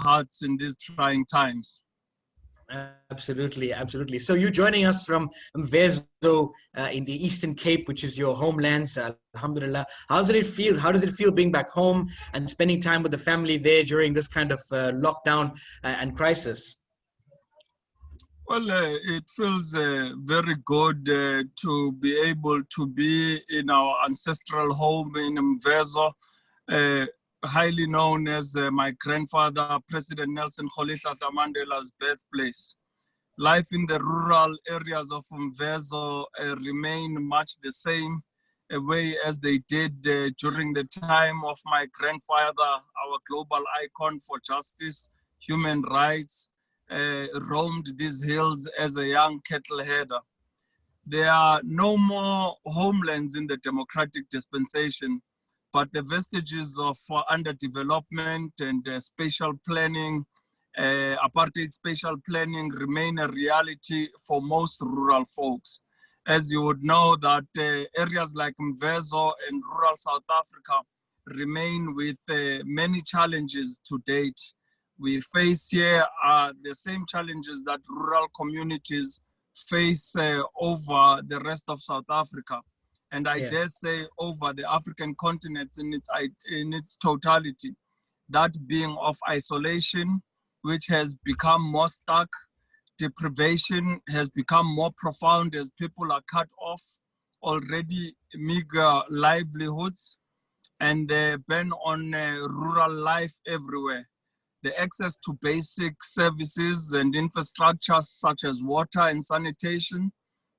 hearts in these trying times. Absolutely, absolutely. So you're joining us from Mvezo in the Eastern Cape, which is your homelands. Alhamdulillah. How does it feel? How does it feel being back home and spending time with the family there during this kind of lockdown and crisis? Well, it feels very good to be able to be in our ancestral home in Mvezo, highly known as my grandfather, President Nelson Mandela's birthplace. Life in the rural areas of Mvezo remain much the same way as they did during the time of my grandfather, our global icon for justice, human rights, roamed these hills as a young cattle header. There are no more homelands in the democratic dispensation, but the vestiges of underdevelopment and spatial planning, apartheid spatial planning remain a reality for most rural folks. As you would know that areas like Mvezo and rural South Africa remain with many challenges to date. We face here the same challenges that rural communities face over the rest of South Africa. And I dare say over the African continent in its totality, that being of isolation, which has become more stark, deprivation has become more profound as people are cut off already meager livelihoods, and the ban on rural life everywhere. The access to basic services and infrastructure such as water and sanitation,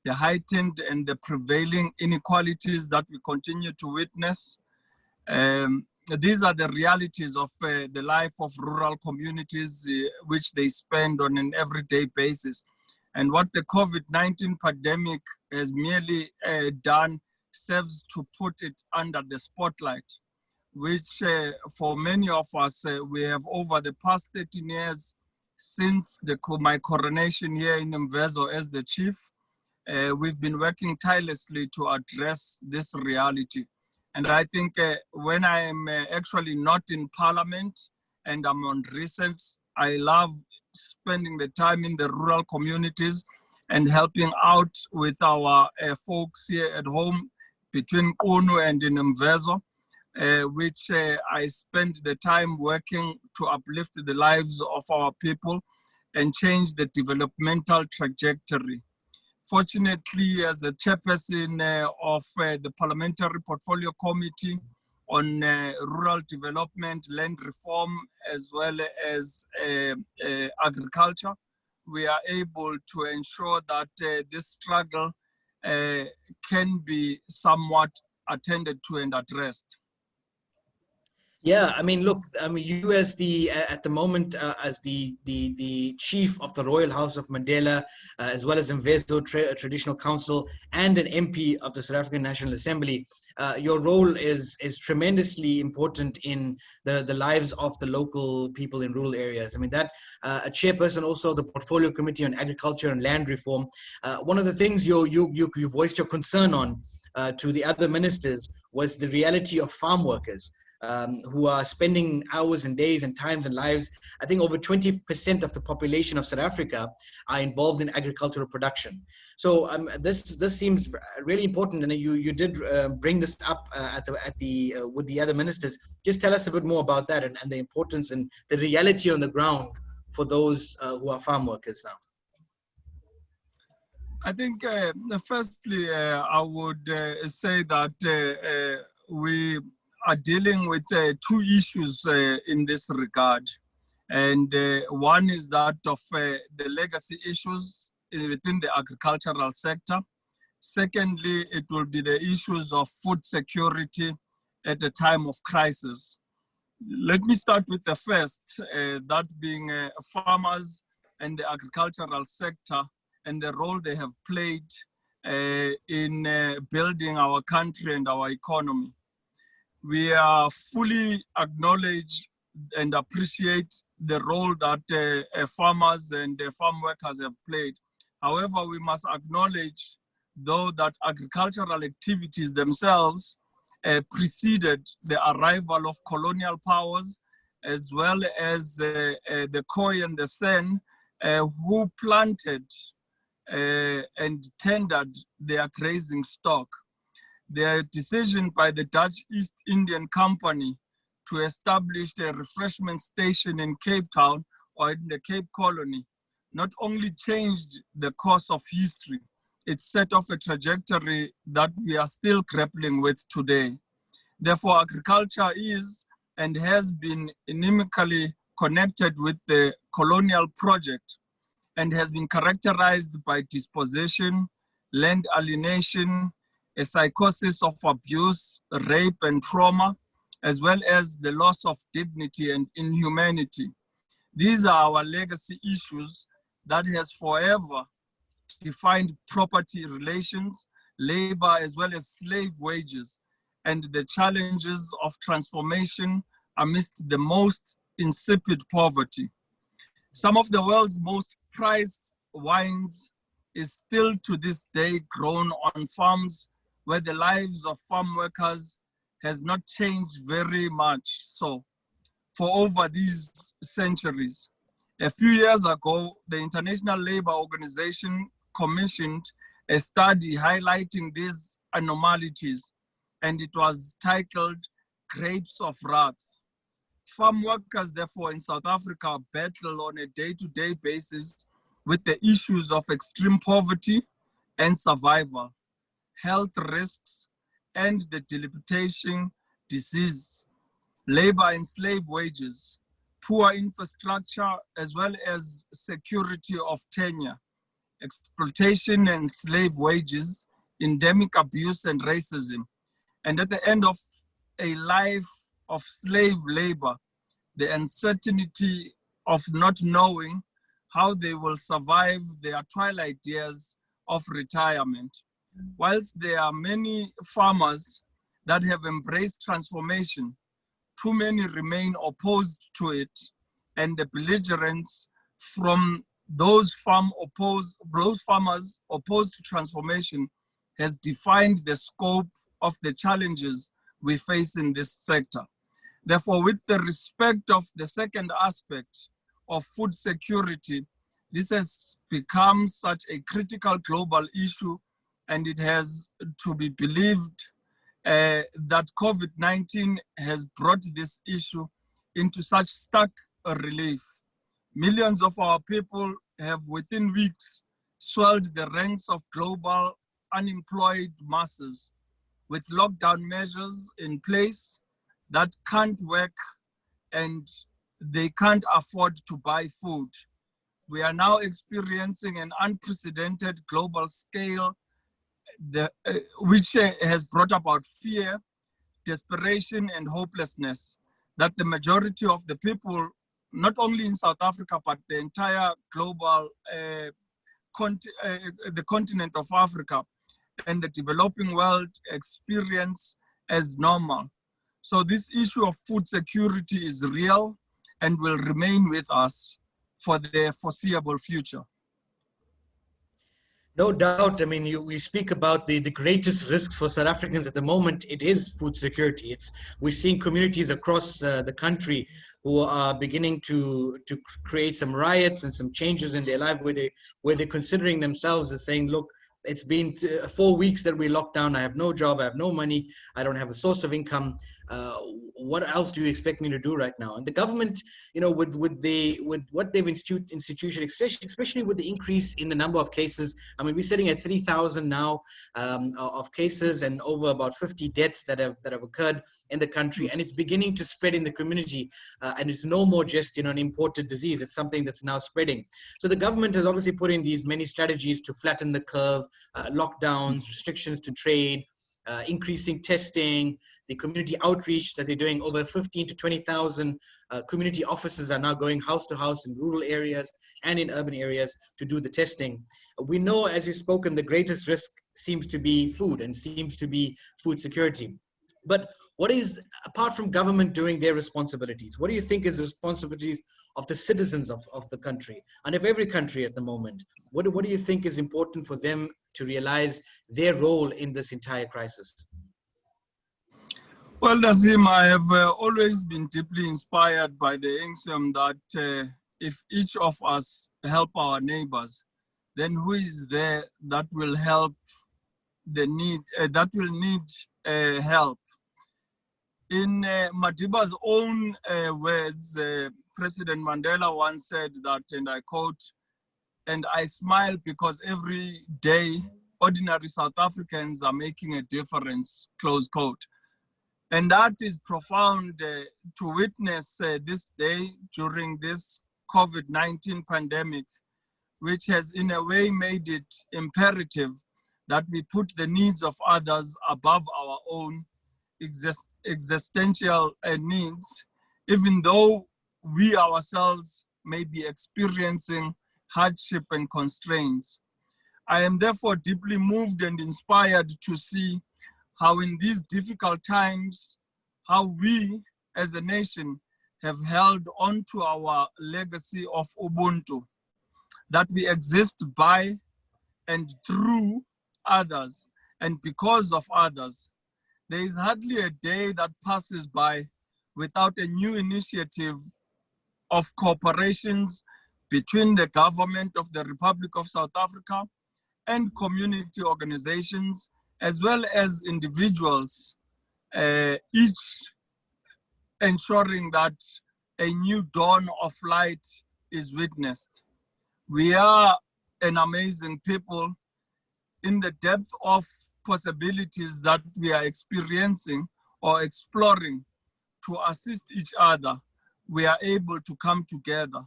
the heightened and the prevailing inequalities that we continue to witness. These are the realities of the life of rural communities, which they spend on an everyday basis. And what the COVID-19 pandemic has merely done serves to put it under the spotlight, which for many of us, we have over the past 13 years since my coronation here in Mvezo as the chief, we've been working tirelessly to address this reality. And I think when I am actually not in parliament and I'm on recess, I love spending the time in the rural communities and helping out with our folks here at home between Kunu and in Mvezo. Which I spend the time working to uplift the lives of our people and change the developmental trajectory. Fortunately, as a chairperson of the Parliamentary Portfolio Committee on Rural Development, Land Reform, as well as agriculture, we are able to ensure that this struggle can be somewhat attended to and addressed. Yeah, I mean, look, I mean, you as the at the moment as the chief of the Royal House of Mandela, as well as Mvezo Traditional Council, and an MP of the South African National Assembly, your role is tremendously important in the lives of the local people in rural areas. I mean, that a chairperson also of the Portfolio Committee on Agriculture and Land Reform. One of the things you voiced your concern on to the other ministers was the reality of farm workers. Who are spending hours and days and times and lives. I think over 20% of the population of South Africa are involved in agricultural production. So this seems really important, and you did bring this up with the other ministers. Just tell us a bit more about that and the importance and the reality on the ground for those who are farm workers now. I think firstly, I would say that we are dealing with two issues in this regard. And one is that of the legacy issues within the agricultural sector. Secondly, it will be the issues of food security at a time of crisis. Let me start with the first, that being farmers and the agricultural sector and the role they have played in building our country and our economy. We are fully acknowledge and appreciate the role that farmers and farm workers have played. However, we must acknowledge, though, that agricultural activities themselves preceded the arrival of colonial powers as well as the Khoi and the San, who planted and tendered their grazing stock. Their decision by the Dutch East Indian Company to establish a refreshment station in Cape Town or in the Cape Colony not only changed the course of history, it set off a trajectory that we are still grappling with today. Therefore, agriculture is and has been inimically connected with the colonial project and has been characterized by dispossession, land alienation, a psychosis of abuse, rape, and trauma, as well as the loss of dignity and inhumanity. These are our legacy issues that has forever defined property relations, labor, as well as slave wages, and the challenges of transformation amidst the most insipid poverty. Some of the world's most prized wines is still to this day grown on farms where the lives of farm workers has not changed very much so for over these centuries. A few years ago, the International Labour Organization commissioned a study highlighting these anomalies, and it was titled Grapes of Wrath. Farm workers, therefore, in South Africa battle on a day-to-day basis with the issues of extreme poverty and survival, health risks, and the debilitating disease, labor and slave wages, poor infrastructure, as well as security of tenure, exploitation and slave wages, endemic abuse and racism. And at the end of a life of slave labor, the uncertainty of not knowing how they will survive their twilight years of retirement. Whilst there are many farmers that have embraced transformation, too many remain opposed to it, and the belligerents from those farmers opposed to transformation has defined the scope of the challenges we face in this sector. Therefore, with the respect of the second aspect of food security, this has become such a critical global issue, and it has to be believed that COVID-19 has brought this issue into such stark relief. Millions of our people have within weeks swelled the ranks of global unemployed masses with lockdown measures in place that can't work and they can't afford to buy food. We are now experiencing an unprecedented global scale which has brought about fear, desperation, and hopelessness that the majority of the people, not only in South Africa, but the entire global, the continent of Africa and the developing world experience as normal. So this issue of food security is real and will remain with us for the foreseeable future. No doubt. I mean, we speak about the greatest risk for South Africans at the moment. It is food security. We're seeing communities across the country who are beginning to create some riots and some changes in their life where they're considering themselves as saying, look, it's been 4 weeks that we locked down. I have no job. I have no money. I don't have a source of income. What else do you expect me to do right now? And the government, you know, with what they've instituted, especially with the increase in the number of cases. I mean, we're sitting at 3,000 now of cases and over about 50 deaths that have occurred in the country, and it's beginning to spread in the community. And it's no more just, you know, an imported disease. It's something that's now spreading. So the government has obviously put in these many strategies to flatten the curve, lockdowns, restrictions to trade, increasing testing, the community outreach that they're doing. Over 15 to 20,000 community officers are now going house to house in rural areas and in urban areas to do the testing. We know, as you've spoken, the greatest risk seems to be food and seems to be food security. But what is, apart from government doing their responsibilities, what do you think is the responsibilities of the citizens of the country and of every country at the moment? What do you think is important for them to realize their role in this entire crisis? Well, Nazim, I have always been deeply inspired by the axiom that if each of us help our neighbors, then who is there that will help that will need help? In Madiba's own words, President Mandela once said that, and I quote, "And I smile because every day ordinary South Africans are making a difference," close quote. And that is profound to witness this day during this COVID-19 pandemic, which has in a way made it imperative that we put the needs of others above our own existential needs, even though we ourselves may be experiencing hardship and constraints. I am therefore deeply moved and inspired to see how in these difficult times, how we as a nation have held on to our legacy of Ubuntu, that we exist by and through others and because of others. There is hardly a day that passes by without a new initiative of cooperations between the government of the Republic of South Africa and community organizations, as well as individuals, each ensuring that a new dawn of light is witnessed. We are an amazing people. In the depth of possibilities that we are experiencing or exploring to assist each other, we are able to come together.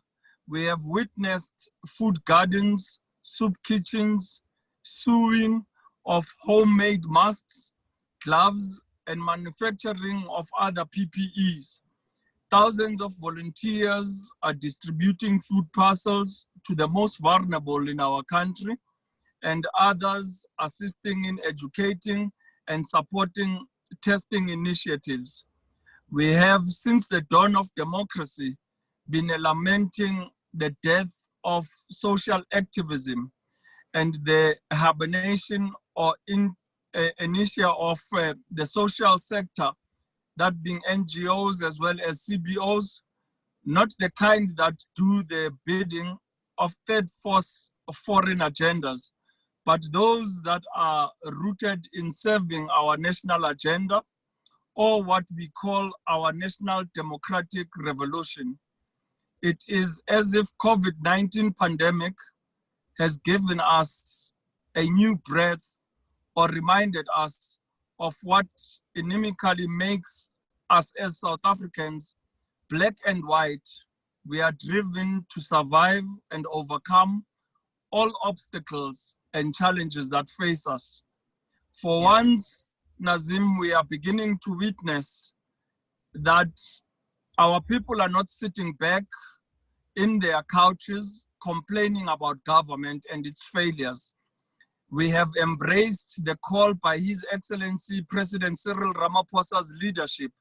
We have witnessed food gardens, soup kitchens, sewing of homemade masks, gloves, and manufacturing of other PPEs. Thousands of volunteers are distributing food parcels to the most vulnerable in our country, and others assisting in educating and supporting testing initiatives. We have, since the dawn of democracy, been lamenting the death of social activism and the hibernation or inertia of the social sector, that being NGOs as well as CBOs, not the kind that do the bidding of third force foreign agendas, but those that are rooted in serving our national agenda, or what we call our national democratic revolution. It is as if COVID-19 pandemic has given us a new breath or reminded us of what inimically makes us as South Africans black and white. We are driven to survive and overcome all obstacles and challenges that face us. For once, Nazim, we are beginning to witness that our people are not sitting back in their couches complaining about government and its failures. We have embraced the call by His Excellency President Cyril Ramaphosa's leadership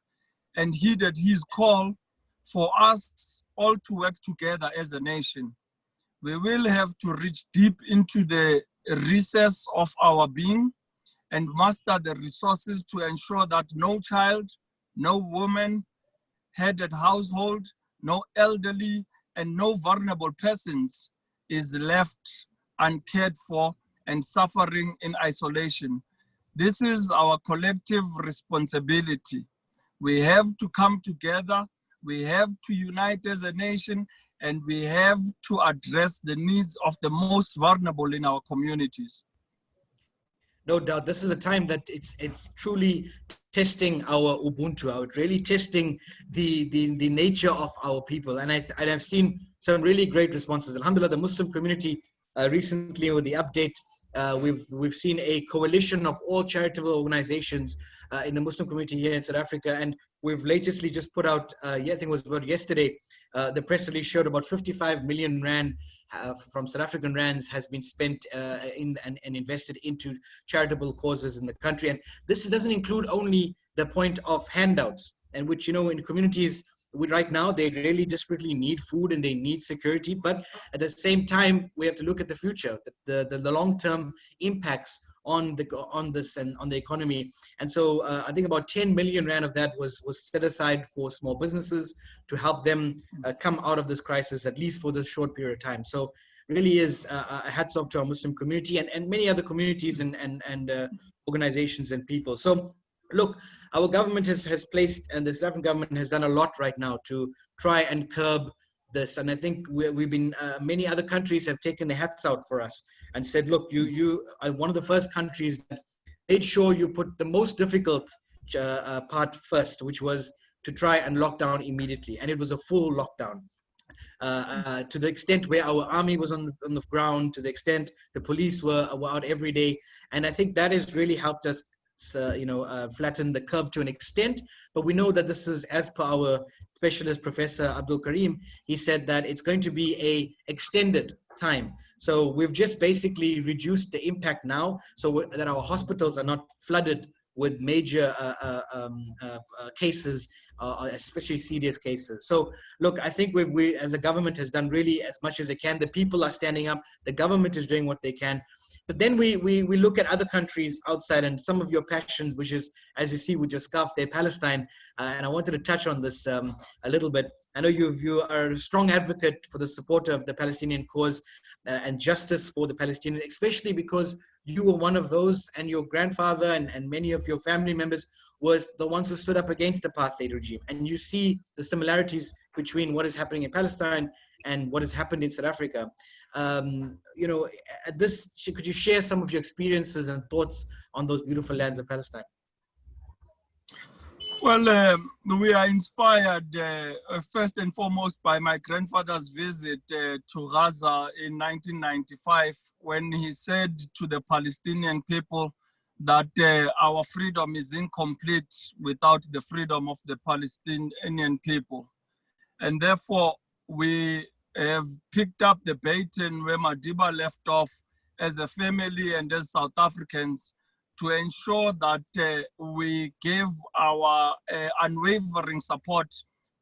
and heeded his call for us all to work together as a nation. We will have to reach deep into the recess of our being and master the resources to ensure that no child, no woman, headed household, no elderly, and no vulnerable persons is left uncared for and suffering in isolation. This is our collective responsibility. We have to come together, we have to unite as a nation, and we have to address the needs of the most vulnerable in our communities. No doubt, this is a time that it's truly testing our Ubuntu out, really testing the nature of our people. And I've seen some really great responses. Alhamdulillah, the Muslim community recently with the update, we've seen a coalition of all charitable organizations in the Muslim community here in South Africa, and we've latestly just put out, I think it was about yesterday, the press release showed about 55 million rand from South African rands has been spent and invested into charitable causes in the country. And this doesn't include only the point of handouts, and which, you know, in communities right now, they really desperately need food and they need security. But at the same time, we have to look at the future, the long-term impacts on this and on the economy. And so I think about 10 million rand of that was set aside for small businesses to help them come out of this crisis, at least for this short period of time. So really is a hats off to our Muslim community and many other communities and organizations and people. So look, our government has placed, and the South African government has done a lot right now to try and curb this. And I think we've been, many other countries have taken their hats out for us and said, look, you are one of the first countries that made sure you put the most difficult part first, which was to try and lock down immediately. And it was a full lockdown. To the extent where our army was on the ground, to the extent the police were out every day. And I think that has really helped us flatten the curve to an extent. But we know that this is, as per our specialist, Professor Abdul Karim, he said that it's going to be a extended time. So we've just basically reduced the impact now so that our hospitals are not flooded with major cases, especially serious cases. So look, I think we as a government has done really as much as they can. The people are standing up. The government is doing what they can. But then we look at other countries outside, and some of your passions, which is, as you see with your scarf there, Palestine. And I wanted to touch on this a little bit. I know you are a strong advocate for the support of the Palestinian cause and justice for the Palestinians, especially because you were one of those, and your grandfather and many of your family members was the ones who stood up against the apartheid regime. And you see the similarities between what is happening in Palestine and what has happened in South Africa. At this, could you share some of your experiences and thoughts on those beautiful lands of Palestine? Well, we are inspired first and foremost by my grandfather's visit to Gaza in 1995, when he said to the Palestinian people that our freedom is incomplete without the freedom of the Palestinian people. And therefore, we have picked up the baton where Madiba left off as a family and as South Africans, to ensure that we give our unwavering support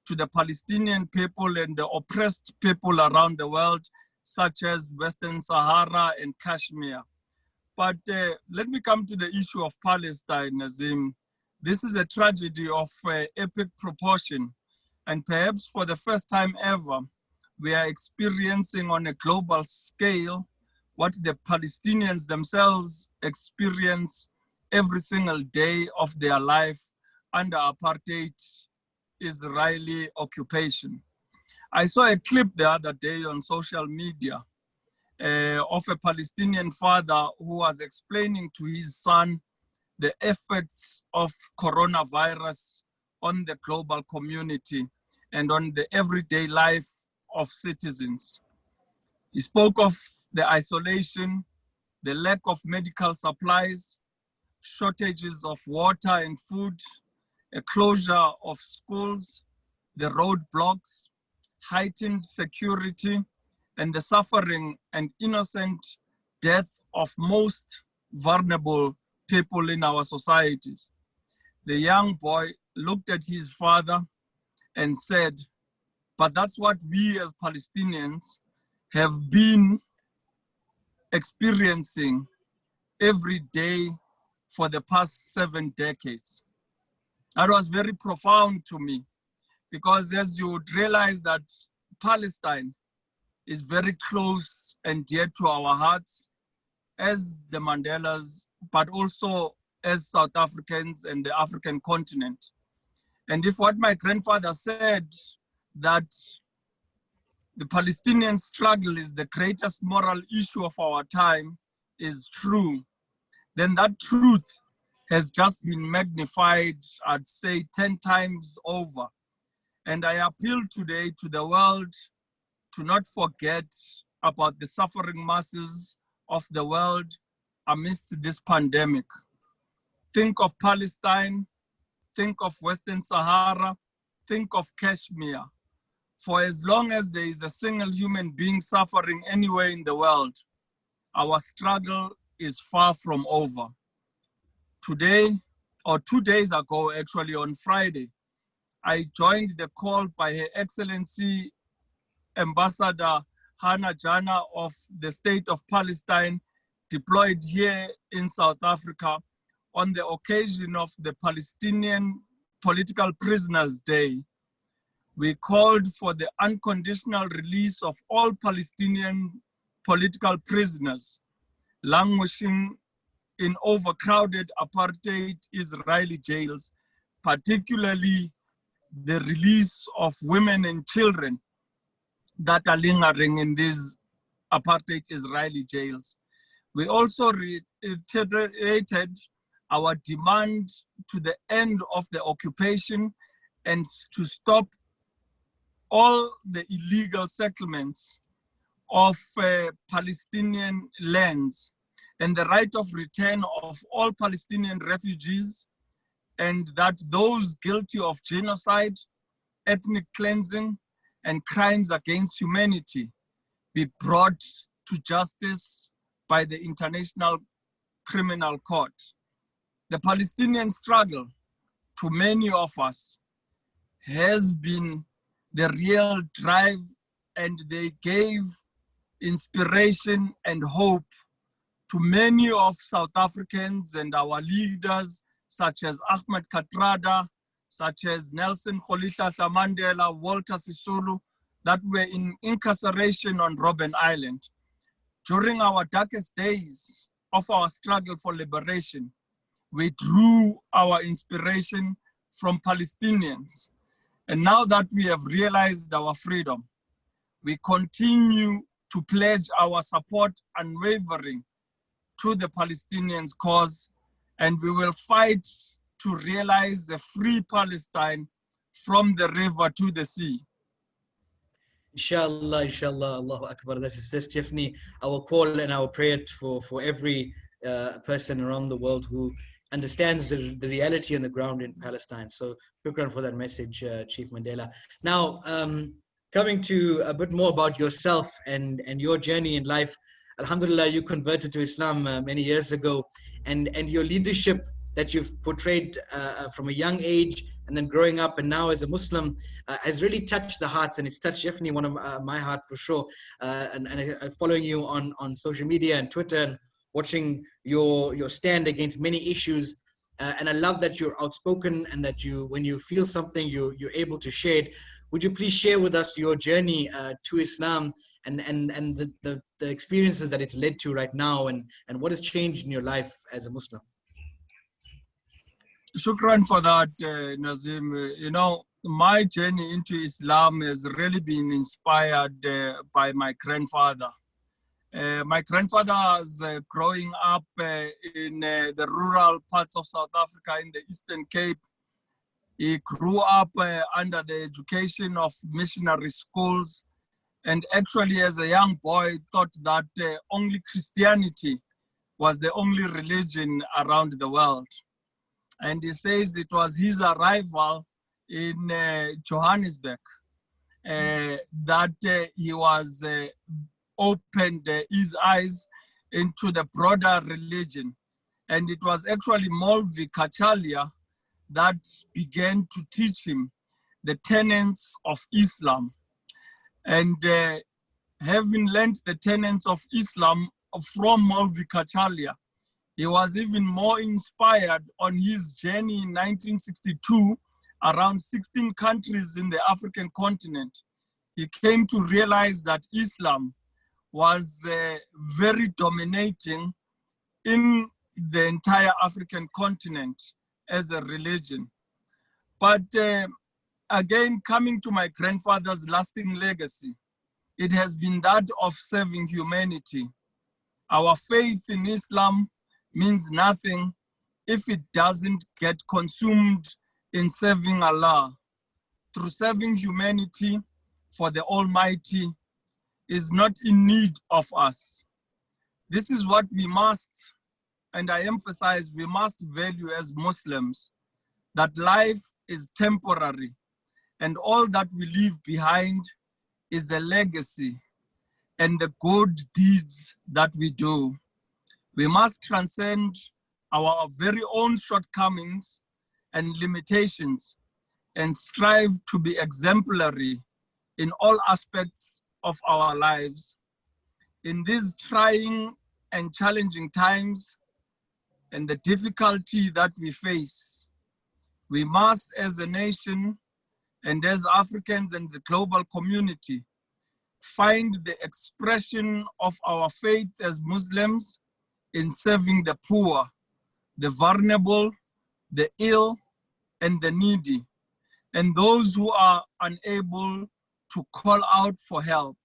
to the Palestinian people and the oppressed people around the world, such as Western Sahara and Kashmir. But let me come to the issue of Palestine, Nazim. This is a tragedy of epic proportion, and perhaps for the first time ever, we are experiencing on a global scale what the Palestinians themselves experience every single day of their life under apartheid Israeli occupation. I saw a clip the other day on social media of a Palestinian father who was explaining to his son the effects of coronavirus on the global community and on the everyday life of citizens. He spoke of the isolation, the lack of medical supplies, shortages of water and food, a closure of schools, the roadblocks, heightened security, and the suffering and innocent death of most vulnerable people in our societies. The young boy looked at his father and said, but that's what we as Palestinians have been experiencing every day for the past 7 decades. That was very profound to me, because as you would realize that Palestine is very close and dear to our hearts as the Mandelas, but also as South Africans and the African continent. And if what my grandfather said, that the Palestinian struggle is the greatest moral issue of our time, is true, then that truth has just been magnified, I'd say 10 times over. And I appeal today to the world to not forget about the suffering masses of the world amidst this pandemic. Think of Palestine, think of Western Sahara, think of Kashmir. For as long as there is a single human being suffering anywhere in the world, our struggle is far from over. Today, or 2 days ago, actually on Friday, I joined the call by Her Excellency Ambassador Hannah Jannah of the State of Palestine deployed here in South Africa on the occasion of the Palestinian Political Prisoners Day. We called for the unconditional release of all Palestinian political prisoners languishing in overcrowded apartheid Israeli jails, particularly the release of women and children that are lingering in these apartheid Israeli jails. We also reiterated our demand to the end of the occupation and to stop all the illegal settlements of Palestinian lands and the right of return of all Palestinian refugees, and that those guilty of genocide, ethnic cleansing, and crimes against humanity be brought to justice by the International Criminal Court. The Palestinian struggle, to many of us, has been the real drive, and they gave inspiration and hope to many of South Africans and our leaders, such as Ahmed Kathrada, such as Nelson Rolihlahla Mandela, Walter Sisulu, that were in incarceration on Robben Island. During our darkest days of our struggle for liberation, we drew our inspiration from Palestinians. And now that we have realized our freedom, we continue to pledge our support unwavering to the Palestinians' cause, and we will fight to realize the free Palestine from the river to the sea. Inshallah, inshallah, Allahu Akbar. That is definitely our call and our prayer for every person around the world who understands the reality on the ground in Palestine. So, shukran for that message, Chief Mandela. Now, coming to a bit more about yourself and your journey in life. Alhamdulillah, you converted to Islam many years ago, and your leadership that you've portrayed from a young age and then growing up and now as a Muslim has really touched the hearts, and it's touched definitely one of my heart for sure. And following you on social media and Twitter and watching your stand against many issues. And I love that you're outspoken and that when you feel something, you're able to share it. Would you please share with us your journey to Islam and the experiences that it's led to right now, and what has changed in your life as a Muslim? Shukran for that, Nazim. You know, my journey into Islam has really been inspired by my grandfather. My grandfather was growing up in the rural parts of South Africa in the Eastern Cape. He grew up under the education of missionary schools, and actually as a young boy thought that only Christianity was the only religion around the world. And he says it was his arrival in Johannesburg that he was opened his eyes into the broader religion. And it was actually Molvi Kachalia that began to teach him the tenets of Islam. And having learned the tenets of Islam from Molvi Kachalia, he was even more inspired on his journey in 1962 around 16 countries in the African continent. He came to realize that Islam was very dominating in the entire African continent as a religion. But again, coming to my grandfather's lasting legacy, it has been that of serving humanity. Our faith in Islam means nothing if it doesn't get consumed in serving Allah. Through serving humanity, for the Almighty is not in need of us. This is what we must, and I emphasize, we must value as Muslims, that life is temporary and all that we leave behind is a legacy and the good deeds that we do. We must transcend our very own shortcomings and limitations and strive to be exemplary in all aspects of our lives. In these trying and challenging times and the difficulty that we face, we must, as a nation and as Africans and the global community, find the expression of our faith as Muslims in serving the poor, the vulnerable, the ill, and the needy, and those who are unable to call out for help.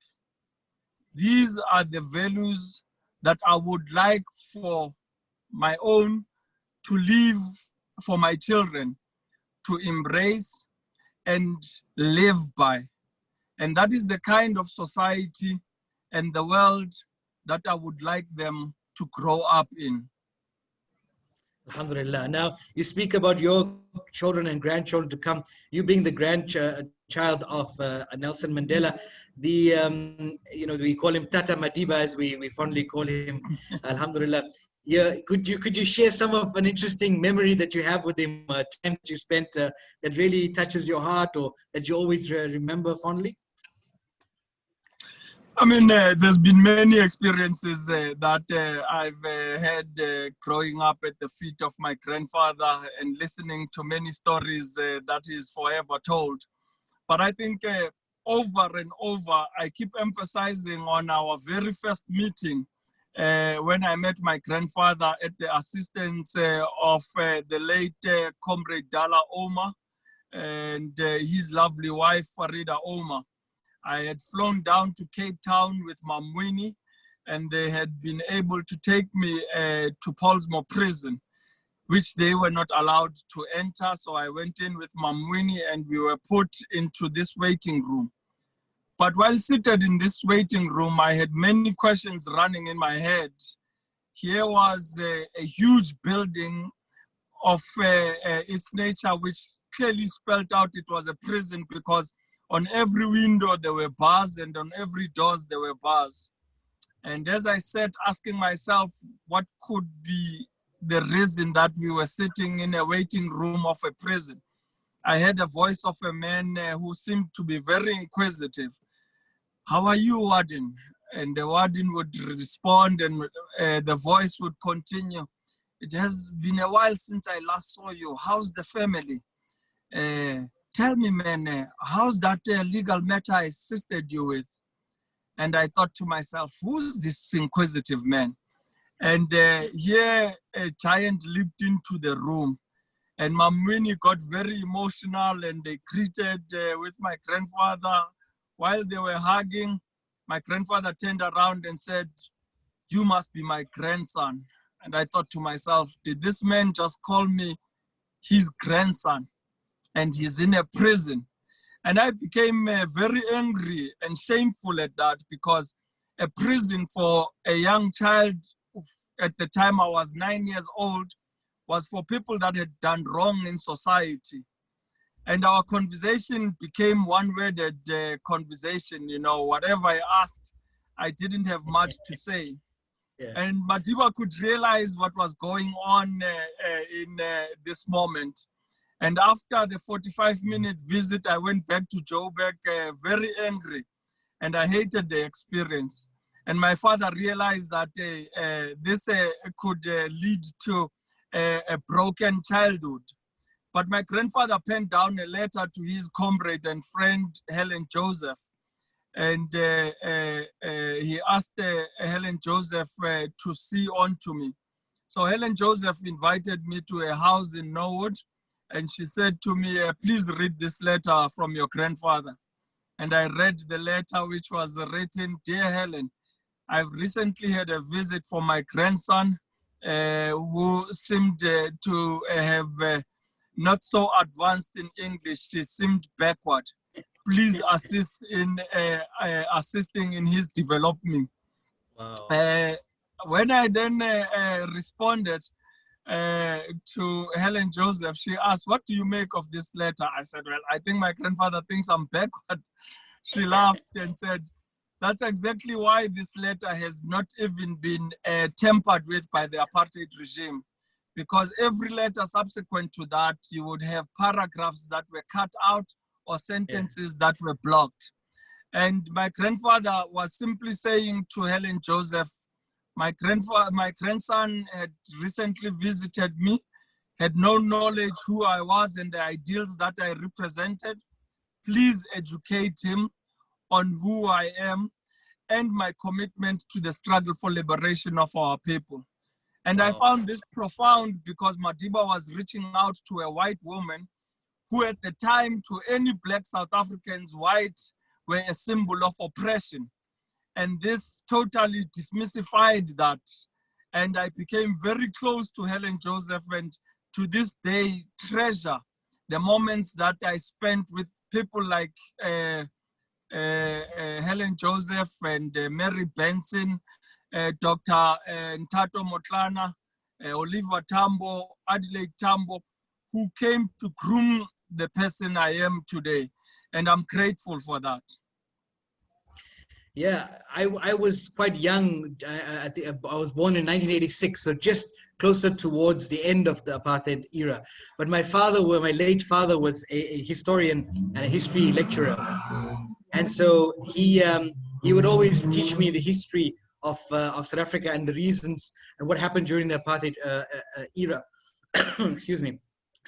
These are the values that I would like for my own to leave for my children to embrace and live by. And that is the kind of society and the world that I would like them to grow up in. Alhamdulillah. Now, you speak about your children and grandchildren to come. You being the grandchild of Nelson Mandela, we call him Tata Madiba, as we fondly call him. Alhamdulillah. Yeah, could you share some of an interesting memory that you have with him, time that you spent that really touches your heart, or that you always remember fondly? I mean, there's been many experiences that I've had growing up at the feet of my grandfather and listening to many stories that is forever told. But I think over and over, I keep emphasizing on our very first meeting when I met my grandfather at the assistance of the late comrade Dala Omar and his lovely wife Farida Omar. I had flown down to Cape Town with Mamwini, and they had been able to take me to Paulsmoor prison, which they were not allowed to enter. So I went in with Mamwini and we were put into this waiting room. But while seated in this waiting room, I had many questions running in my head. Here was a huge building of its nature, which clearly spelled out it was a prison, because on every window there were bars and on every doors there were bars. And as I sat asking myself what could be the reason that we were sitting in a waiting room of a prison, I heard a voice of a man who seemed to be very inquisitive. "How are you, warden?" And the warden would respond and the voice would continue. "It has been a while since I last saw you. How's the family? Tell me, man, how's that legal matter I assisted you with?" And I thought to myself, who's this inquisitive man? And here a giant leaped into the room. And Mamwini got very emotional and they greeted with my grandfather. While they were hugging, my grandfather turned around and said, "You must be my grandson." And I thought to myself, did this man just call me his grandson? And he's in a prison. And I became very angry and shameful at that, because a prison for a young child, at the time I was 9 years old, was for people that had done wrong in society. And our conversation became one-worded conversation. You know, whatever I asked, I didn't have much to say. Yeah. And Madiba could realize what was going on in this moment. And after the 45-minute visit, I went back to Joburg very angry, and I hated the experience. And my father realized that this could lead to a broken childhood. But my grandfather penned down a letter to his comrade and friend, Helen Joseph. And he asked Helen Joseph to see on to me. So Helen Joseph invited me to a house in Norwood. And she said to me, "Please read this letter from your grandfather." And I read the letter, which was written, "Dear Helen, I've recently had a visit from my grandson who seemed to have not so advanced in English. He seemed backward. Please assist in assisting in his development." Wow. When I then responded to Helen Joseph, she asked, "What do you make of this letter?" I said, "Well, I think my grandfather thinks I'm backward." She laughed and said, "That's exactly why this letter has not even been tampered with by the apartheid regime. Because every letter subsequent to that, you would have paragraphs that were cut out or sentences that were blocked." And my grandfather was simply saying to Helen Joseph, My grandson had recently visited me, had no knowledge who I was and the ideals that I represented. Please educate him on who I am and my commitment to the struggle for liberation of our people. And I found this profound because Madiba was reaching out to a white woman who at the time to any black South Africans, white were a symbol of oppression. And this totally dismissified that. And I became very close to Helen Joseph, and to this day treasure the moments that I spent with people like Helen Joseph and Mary Benson, Dr. Ntato Motlana, Oliver Tambo, Adelaide Tambo, who came to groom the person I am today. And I'm grateful for that. Yeah, I was quite young. I was born in 1986, so just closer towards the end of the apartheid era. But my late father was a historian and a history lecturer. And so he would always teach me the history of South Africa and the reasons and what happened during the apartheid era. Excuse me.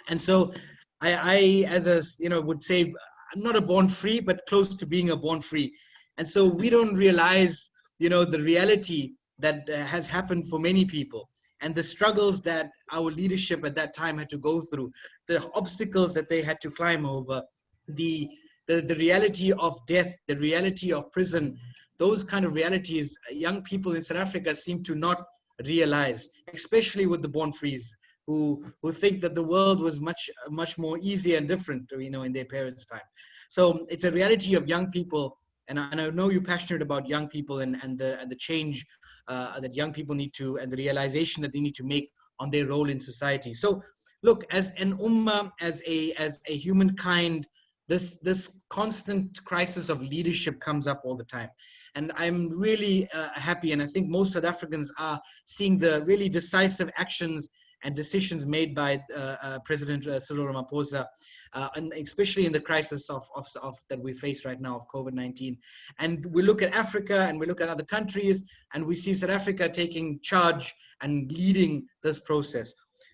And so I as a would say I'm not a born free, but close to being a born free. And so we don't realize the reality that has happened for many people and the struggles that our leadership at that time had to go through, the obstacles that they had to climb over, the reality of death, the reality of prison. Those kind of realities young people in South Africa seem to not realize, especially with the born frees, who think that the world was much more easy and different, in their parents' time. So it's a reality of young people, and I know you're passionate about young people and the change that young people need to, and the realization that they need to make on their role in society. So look, as an ummah, as a humankind, this constant crisis of leadership comes up all the time. And I'm really happy, and I think most South Africans are seeing the really decisive actions and decisions made by President Cyril Ramaphosa, and especially in the crisis of that we face right now of COVID-19. And we look at Africa and we look at other countries, and we see South Africa taking charge and leading this process.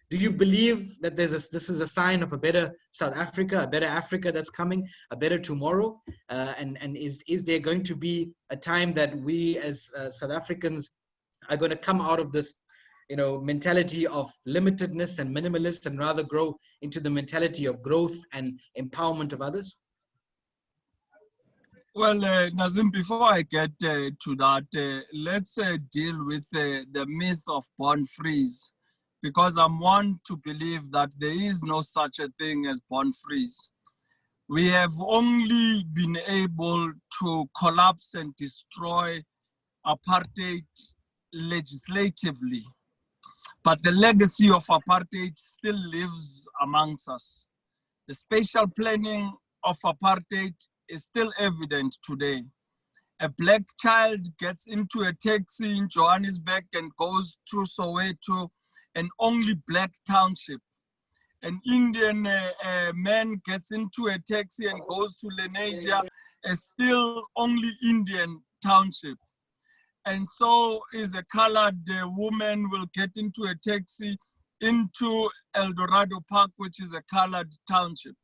Do you believe that this is a sign of a better South Africa, a better Africa that's coming, a better tomorrow? And is there going to be a time that we as South Africans are going to come out of this mentality of limitedness and minimalist, and rather grow into the mentality of growth and empowerment of others? Well, Nazim, before I get to that, let's deal with the myth of born frees, because I'm one to believe that there is no such a thing as born frees. We have only been able to collapse and destroy apartheid legislatively. But the legacy of apartheid still lives amongst us. The spatial planning of apartheid is still evident today. A black child gets into a taxi in Johannesburg and goes through Soweto, an only black township. An Indian man gets into a taxi and goes to Lenasia, a still only Indian township. And so is a colored woman will get into a taxi into El Dorado Park, which is a colored township.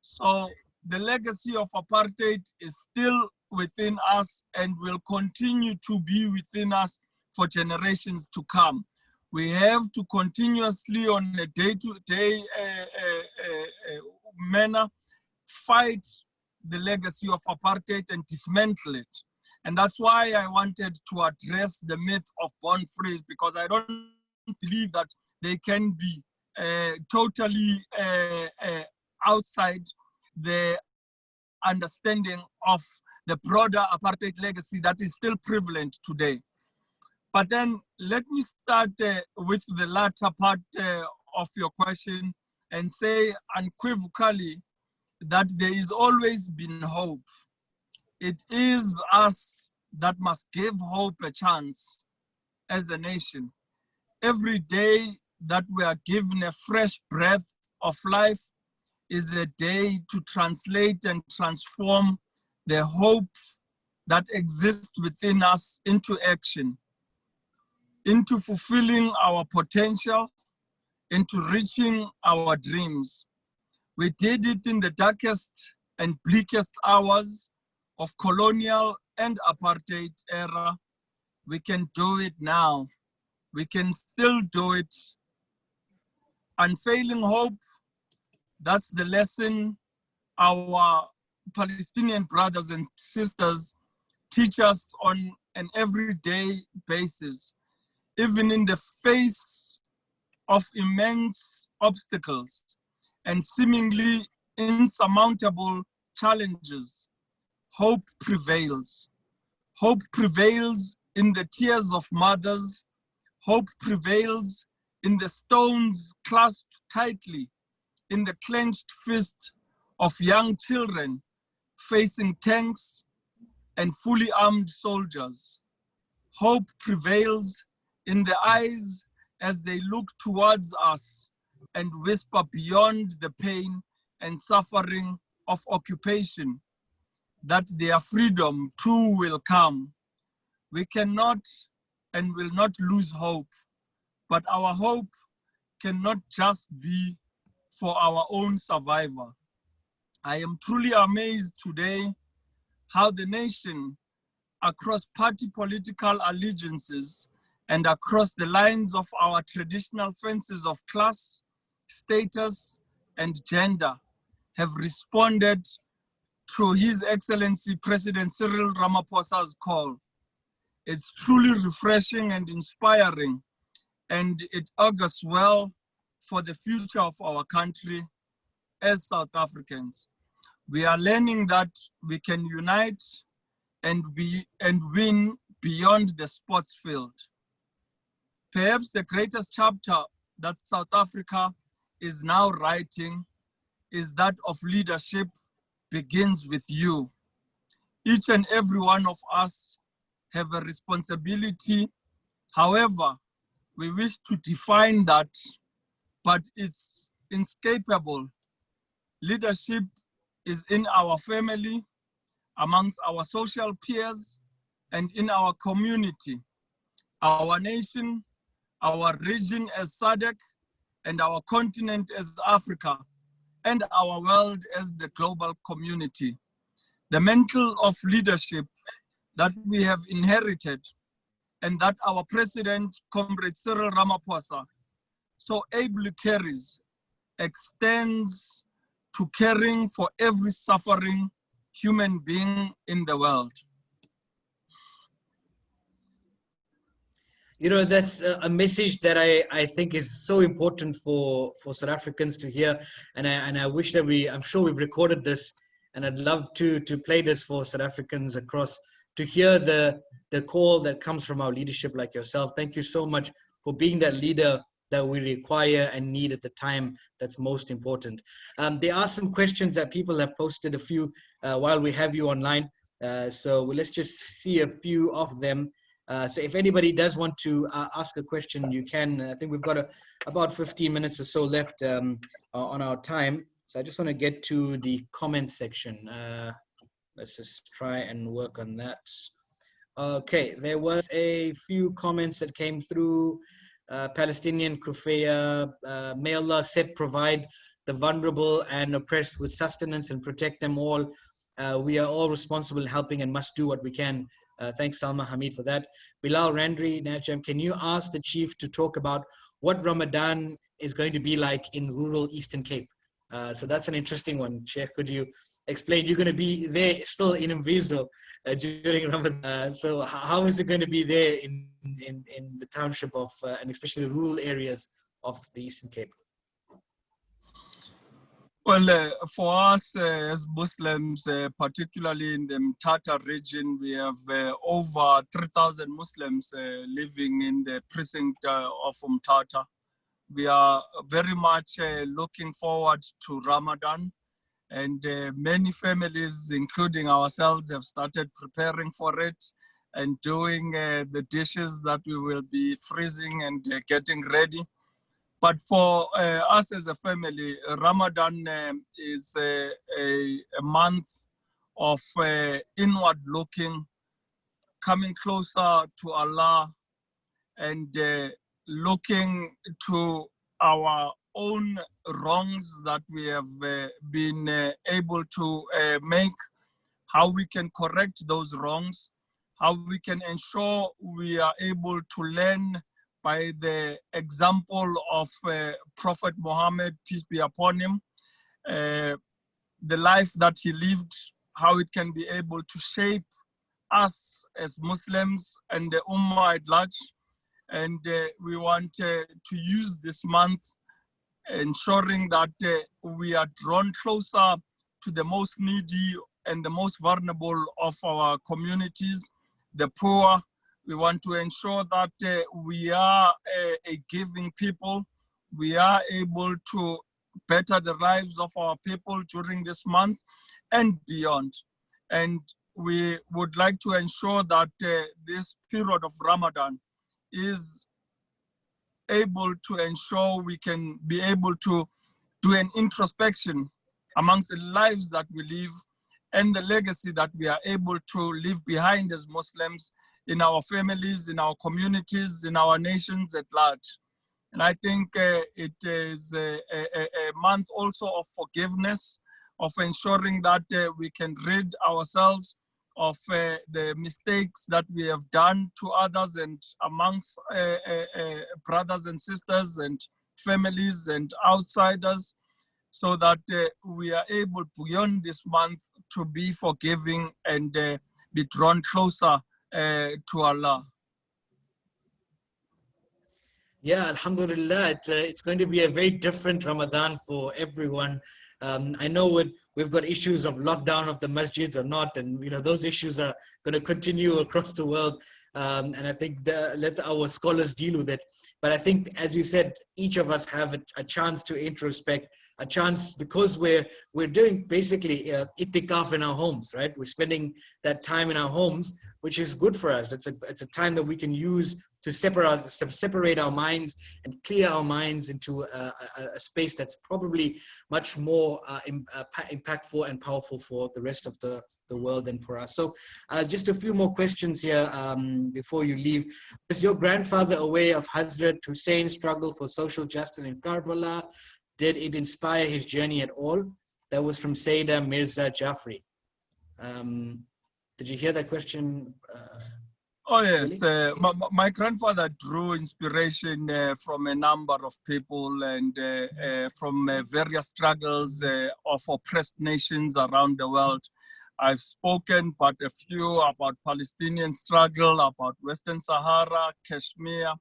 So the legacy of apartheid is still within us and will continue to be within us for generations to come. We have to continuously, on a day-to-day manner, fight the legacy of apartheid and dismantle it. And that's why I wanted to address the myth of born frees, because I don't believe that they can be totally outside the understanding of the broader apartheid legacy that is still prevalent today. But then let me start with the latter part of your question and say unequivocally that there is always been hope. It is us that must give hope a chance as a nation. Every day that we are given a fresh breath of life is a day to translate and transform the hope that exists within us into action. into fulfilling our potential, into reaching our dreams. We did it in the darkest and bleakest hours of colonial and apartheid era. We can do it now. We can still do it. Unfailing hope, that's the lesson our Palestinian brothers and sisters teach us on an everyday basis, even in the face of immense obstacles and seemingly insurmountable challenges. Hope prevails. Hope prevails in the tears of mothers. Hope prevails in the stones clasped tightly in the clenched fist of young children facing tanks and fully armed soldiers. Hope prevails in the eyes as they look towards us and whisper beyond the pain and suffering of occupation that their freedom too will come. We cannot and will not lose hope, but our hope cannot just be for our own survival. I am truly amazed today how the nation, across party political allegiances and across the lines of our traditional fences of class, status, and gender, have responded to His Excellency President Cyril Ramaphosa's call. It's truly refreshing and inspiring, and it augurs well for the future of our country as South Africans. We are learning that we can unite and win beyond the sports field. Perhaps the greatest chapter that South Africa is now writing is that of leadership begins with you. Each and every one of us have a responsibility. However, we wish to define that, but it's inescapable. Leadership is in our family, amongst our social peers, and in our community, our nation, our region as SADC, and our continent as Africa, and our world as the global community. The mantle of leadership that we have inherited and that our President, Comrade Cyril Ramaphosa, so ably carries, extends to caring for every suffering human being in the world. You know, that's a message that I think is so important for South Africans to hear. And I wish that I'm sure we've recorded this, and I'd love to play this for South Africans across to hear the call that comes from our leadership like yourself. Thank you so much for being that leader that we require and need at the time that's most important. There are some questions that people have posted, a few while we have you online. So let's just see a few of them. So if anybody does want to ask a question, you can. I think we've got about 15 minutes or so left on our time. So I just want to get to the comment section. Let's just try and work on that. Okay, there was a few comments that came through. Palestinian Kufaya, may Allah said, provide the vulnerable and oppressed with sustenance and protect them all. We are all responsible in helping and must do what we can. Thanks, Salma Hamid, for that. Bilal Randri, Najam, can you ask the chief to talk about what Ramadan is going to be like in rural Eastern Cape? So that's an interesting one. Sheikh, could you explain? You're going to be there still in Mvezo during Ramadan. So how is it going to be there in the township of, and especially the rural areas of the Eastern Cape? Well, for us as Muslims, particularly in the Mthatha region, we have over 3,000 Muslims living in the precinct of Mthatha. We are very much looking forward to Ramadan, and many families, including ourselves, have started preparing for it and doing the dishes that we will be freezing and getting ready. But for us as a family, Ramadan is a month of inward looking, coming closer to Allah, and looking to our own wrongs that we have been able to make, how we can correct those wrongs, how we can ensure we are able to learn by the example of Prophet Muhammad, peace be upon him, the life that he lived, how it can be able to shape us as Muslims and the Ummah at large. And we want to use this month ensuring that we are drawn closer to the most needy and the most vulnerable of our communities, the poor. We want to ensure that we are a giving people. We are able to better the lives of our people during this month and beyond. And we would like to ensure that this period of Ramadan is able to ensure we can be able to do an introspection amongst the lives that we live and the legacy that we are able to leave behind as Muslims in our families, in our communities, in our nations at large. And I think it is a month also of forgiveness, of ensuring that we can rid ourselves of the mistakes that we have done to others and amongst brothers and sisters and families and outsiders, so that we are able beyond this month to be forgiving and be drawn closer to Allah. Yeah, Alhamdulillah, it's going to be a very different Ramadan for everyone. I know we've got issues of lockdown of the masjids or not, and those issues are going to continue across the world. And I think let our scholars deal with it. But I think, as you said, each of us have a chance to introspect, a chance, because we're doing basically itikaf in our homes, right? We're spending that time in our homes, which is good for us. It's a time that we can use to separate our minds and clear our minds into a space that's probably much more impactful and powerful for the rest of the world than for us. So just a few more questions here before you leave. Was your grandfather aware of Hazrat Hussein's struggle for social justice in Karbala? Did it inspire his journey at all? That was from Sayyida Mirza Jafri. Did you hear that question? Oh yes, my grandfather drew inspiration from a number of people and from various struggles of oppressed nations around the world. I've spoken but a few about Palestinian struggle, about Western Sahara, Kashmir,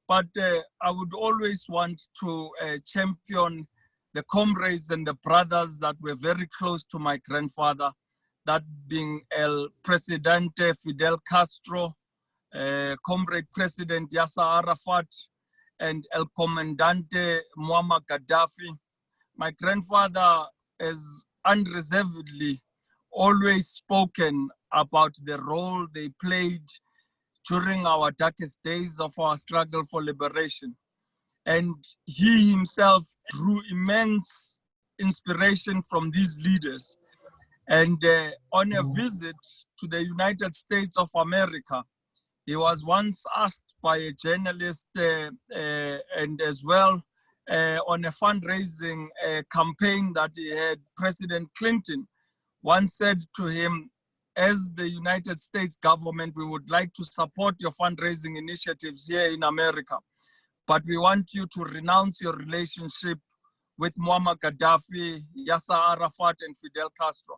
but I would always want to champion the comrades and the brothers that were very close to my grandfather, that being El Presidente Fidel Castro, Comrade President Yasser Arafat, and El Comandante Muammar Gaddafi. My grandfather has unreservedly always spoken about the role they played during our darkest days of our struggle for liberation. And he himself drew immense inspiration from these leaders. And on a visit to the United States of America, he was once asked by a journalist and as well on a fundraising campaign that he had, President Clinton once said to him, as the United States government, we would like to support your fundraising initiatives here in America, but we want you to renounce your relationship with Muammar Gaddafi, Yasser Arafat, and Fidel Castro.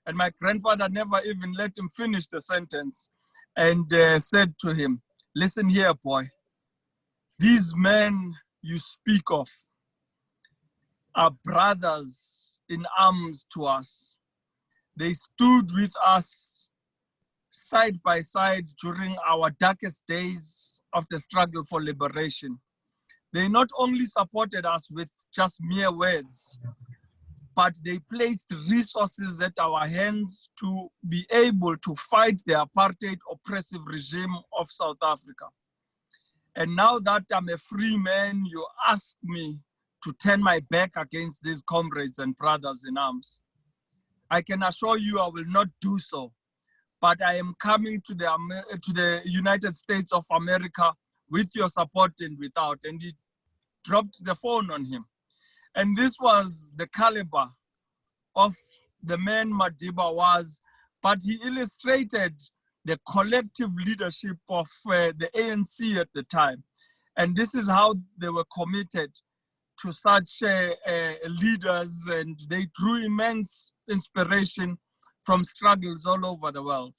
And my grandfather never even let him finish the sentence and said to him, listen here, boy, these men you speak of are brothers in arms to us. They stood with us side by side during our darkest days of the struggle for liberation. They not only supported us with just mere words, but they placed resources at our hands to be able to fight the apartheid oppressive regime of South Africa. And now that I'm a free man, you ask me to turn my back against these comrades and brothers in arms. I can assure you I will not do so, but I am coming to the United States of America with your support and without. And he dropped the phone on him. And this was the caliber of the man Madiba was, but he illustrated the collective leadership of the ANC at the time. And this is how they were committed to such leaders, and they drew immense inspiration from struggles all over the world.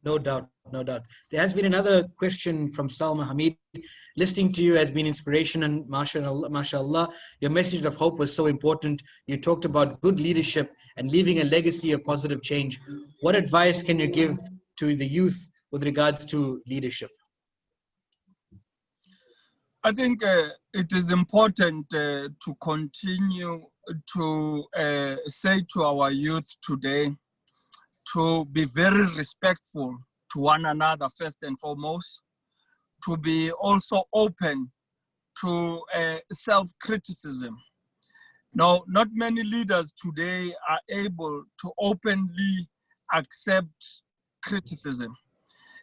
No doubt, no doubt. There has been another question from Salma Hamid. Listening to you has been inspiration, and mashallah, your message of hope was so important. You talked about good leadership and leaving a legacy of positive change. What advice can you give to the youth with regards to leadership? I think it is important to continue to say to our youth today to be very respectful to one another first and foremost, to be also open to self-criticism. Now, not many leaders today are able to openly accept criticism.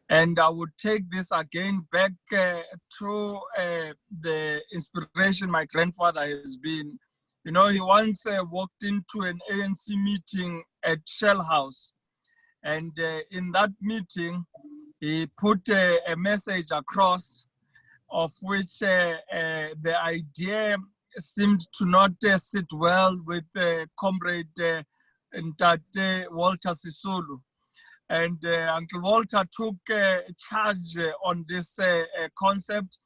And I would take this again back to the inspiration my grandfather has been. You know, he once walked into an ANC meeting at Shell House. And in that meeting, he put a message across of which the idea seemed to not sit well with Comrade Ntate Walter Sisulu. And Uncle Walter took charge on this concept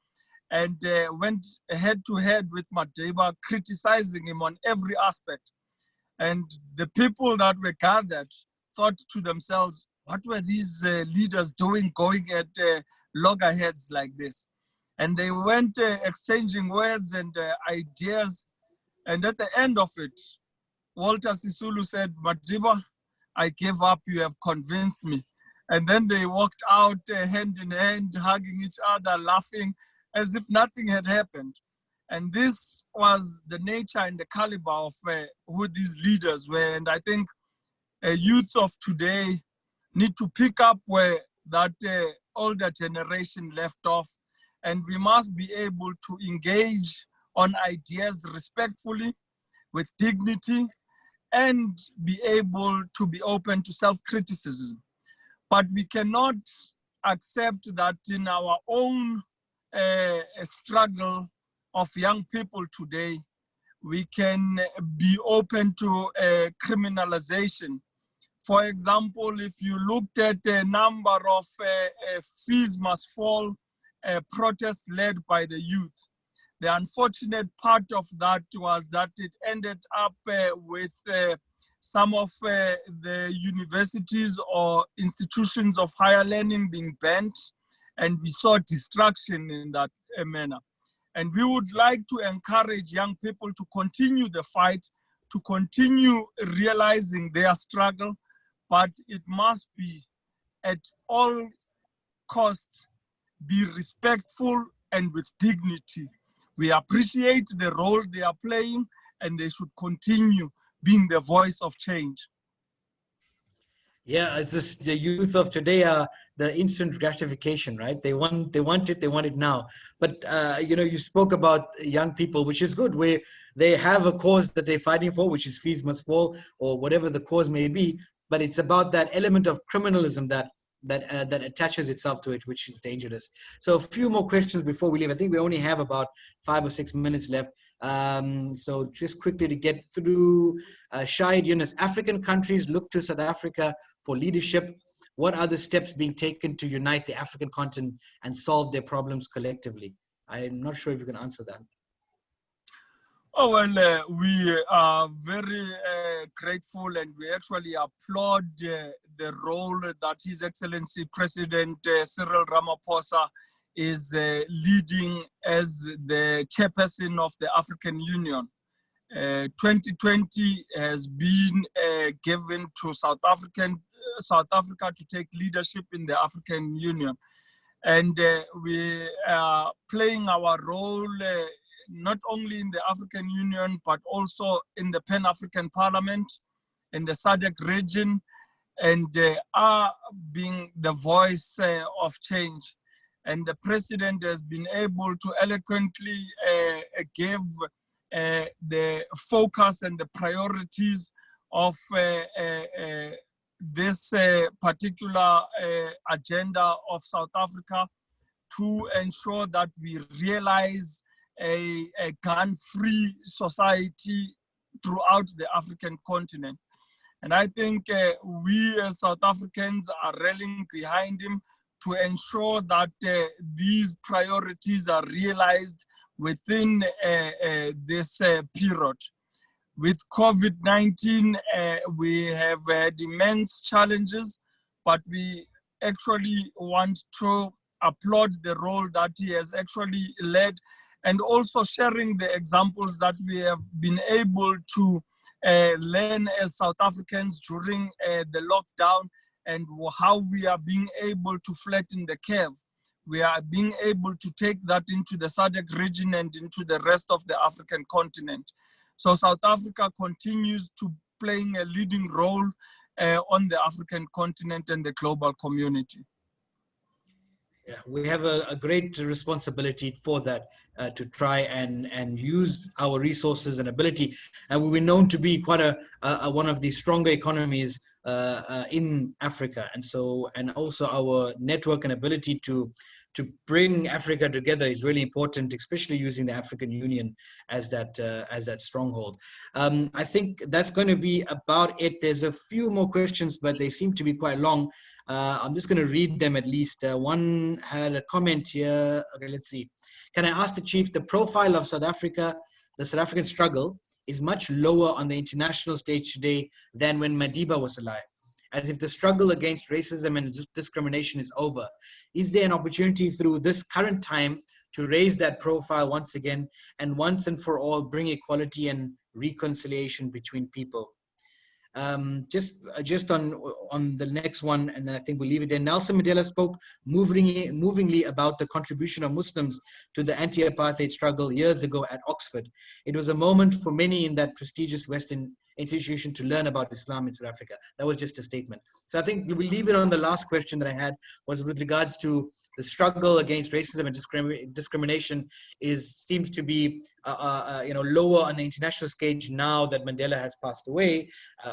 and went head to head with Madiba, criticizing him on every aspect. And the people that were gathered thought to themselves, what were these leaders doing going at loggerheads like this? And they went exchanging words and ideas. And at the end of it, Walter Sisulu said, Madiba, I give up, you have convinced me. And then they walked out hand in hand, hugging each other, laughing as if nothing had happened. And this was the nature and the caliber of who these leaders were. And I think youth of today need to pick up where that older generation left off. And we must be able to engage on ideas respectfully, with dignity, and be able to be open to self-criticism. But we cannot accept that in our own struggle of young people today, we can be open to criminalization. For example, if you looked at a number of fees must fall protests led by the youth, the unfortunate part of that was that it ended up with some of the universities or institutions of higher learning being banned, and we saw destruction in that manner. And we would like to encourage young people to continue the fight, to continue realizing their struggle, but it must be at all costs, be respectful and with dignity. We appreciate the role they are playing, and they should continue being the voice of change. Yeah, it's just the youth of today are the instant gratification, right? They want it now. But you know, you spoke about young people, which is good, where they have a cause that they're fighting for, which is fees must fall, or whatever the cause may be. But it's about that element of criminalism that attaches itself to it, which is dangerous. So a few more questions before we leave. I think we only have about 5 or 6 minutes left. So just quickly to get through, Shahid Yunus, African countries look to South Africa for leadership. What are the steps being taken to unite the African continent and solve their problems collectively? I'm not sure if you can answer that. Oh, well, we are very grateful, and we actually applaud the role that His Excellency President Cyril Ramaphosa is leading as the chairperson of the African Union. 2020 has been given to South Africa to take leadership in the African Union. And we are playing our role not only in the African Union, but also in the Pan-African Parliament, in the SADC region, and are being the voice of change. and the president has been able to eloquently give the focus and the priorities of this particular agenda of South Africa to ensure that we realize a gun-free society throughout the African continent. And I think we as South Africans are rallying behind him to ensure that these priorities are realized within this period. With COVID-19, we have had immense challenges, but we actually want to applaud the role that he has actually led, and also sharing the examples that we have been able to learn as South Africans during the lockdown, and how we are being able to flatten the curve. We are being able to take that into the SADC region and into the rest of the African continent. So South Africa continues to playing a leading role on the African continent and the global community. Yeah, we have a great responsibility for that, to try and use our resources and ability. And we've been known to be quite one of the stronger economies in Africa, and also our network and ability to bring Africa together is really important, especially using the African Union as that stronghold. I think that's going to be about it. There's a few more questions, but they seem to be quite long. I'm just going to read them at least. One had a comment here. Okay, let's see. Can I ask the chief, the profile of South Africa, the South African struggle, is much lower on the international stage today than when Madiba was alive, as if the struggle against racism and discrimination is over. Is there an opportunity through this current time to raise that profile once again, and once and for all bring equality and reconciliation between people? Just on the next one, and then I think we'll leave it there. Nelson Mandela spoke movingly about the contribution of Muslims to the anti-apartheid struggle years ago at Oxford. It was a moment for many in that prestigious Western institution to learn about Islam in South Africa. That was just a statement. So I think we'll leave it on the last question that I had, was with regards to the struggle against racism and discrimination seems to be lower on the international stage now that Mandela has passed away.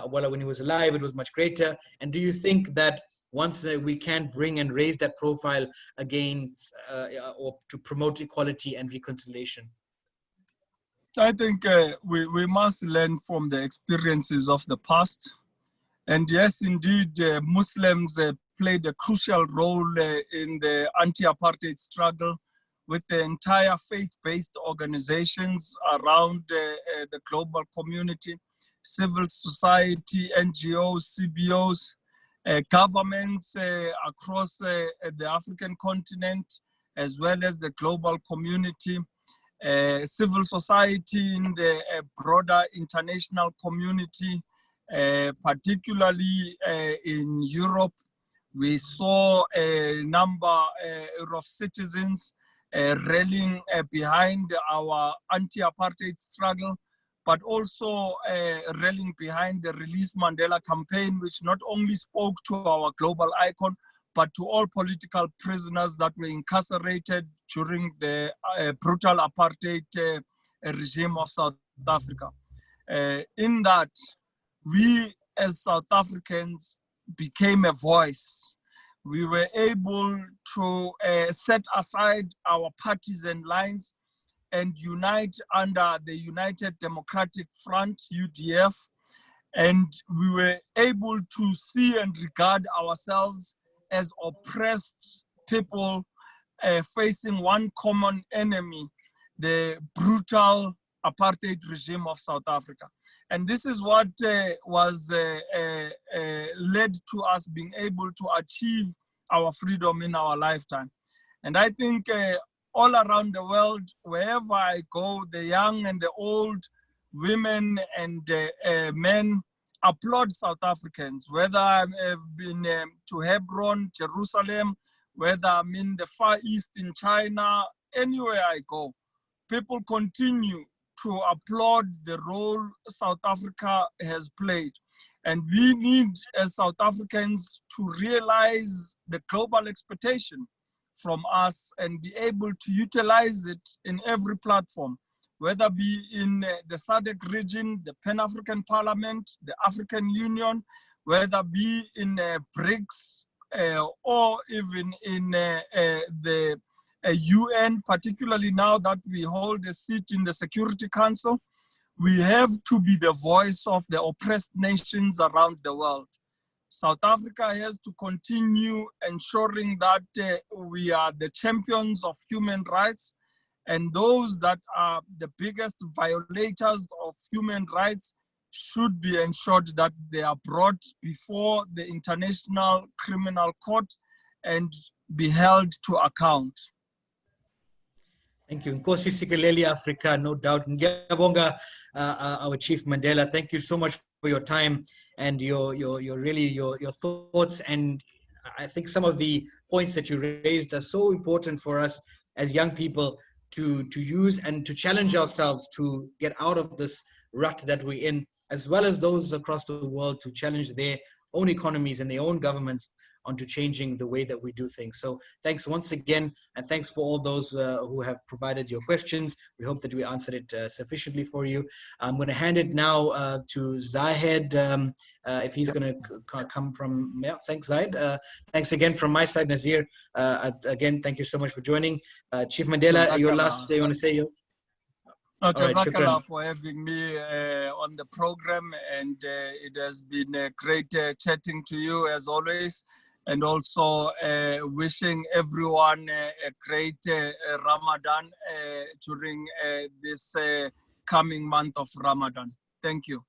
Well, when he was alive, it was much greater. And do you think that once we can bring and raise that profile again, or to promote equality and reconciliation? I think we must learn from the experiences of the past. And yes, indeed, Muslims played a crucial role in the anti-apartheid struggle, with the entire faith-based organizations around the global community, civil society, NGOs, CBOs, governments across the African continent, as well as the global community, civil society in the broader international community, particularly in Europe. We saw a number of citizens rallying behind our anti-apartheid struggle, but also rallying behind the Release Mandela campaign, which not only spoke to our global icon, but to all political prisoners that were incarcerated during the brutal apartheid regime of South Africa. In that, we as South Africans became a voice. We were able to set aside our partisan lines and unite under the United Democratic Front, UDF, and we were able to see and regard ourselves as oppressed people facing one common enemy, the brutal apartheid regime of South Africa. And this is what was led to us being able to achieve our freedom in our lifetime. And I think all around the world, wherever I go, the young and the old, women and men applaud South Africans, whether I've been to Hebron, Jerusalem, whether I'm in the Far East in China, anywhere I go, people continue to applaud the role South Africa has played. And we need, as South Africans, to realize the global expectation from us and be able to utilize it in every platform, whether be in the SADC region, the Pan-African Parliament, the African Union, whether be in BRICS, or even in the UN, particularly now that we hold a seat in the Security Council. We have to be the voice of the oppressed nations around the world. South Africa has to continue ensuring that we are the champions of human rights, and those that are the biggest violators of human rights should be ensured that they are brought before the International Criminal Court and be held to account. Thank you. Nkosi Sikeleli Africa, no doubt. Ngiyabonga, our Chief Mandela. Thank you so much for your time and your thoughts. And I think some of the points that you raised are so important for us as young people to use and to challenge ourselves to get out of this rut that we're in, as well as those across the world to challenge their own economies and their own governments onto changing the way that we do things. So thanks once again, and thanks for all those who have provided your questions. We hope that we answered it sufficiently for you. I'm going to hand it now to Zahid, if he's going to come from, yeah, thanks Zahid. Thanks again from my side, Nazeer. Again, thank you so much for joining. Chief Mandela, your last, you want to say your... No, Jazakallah for having me on the program, and it has been great chatting to you as always, and also wishing everyone a great Ramadan during this coming month of Ramadan. Thank you.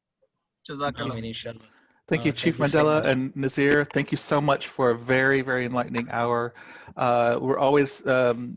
Jazakallah. Thank you, Chief Mandela and Nazeer. Thank you so much for a very, very enlightening hour. We're always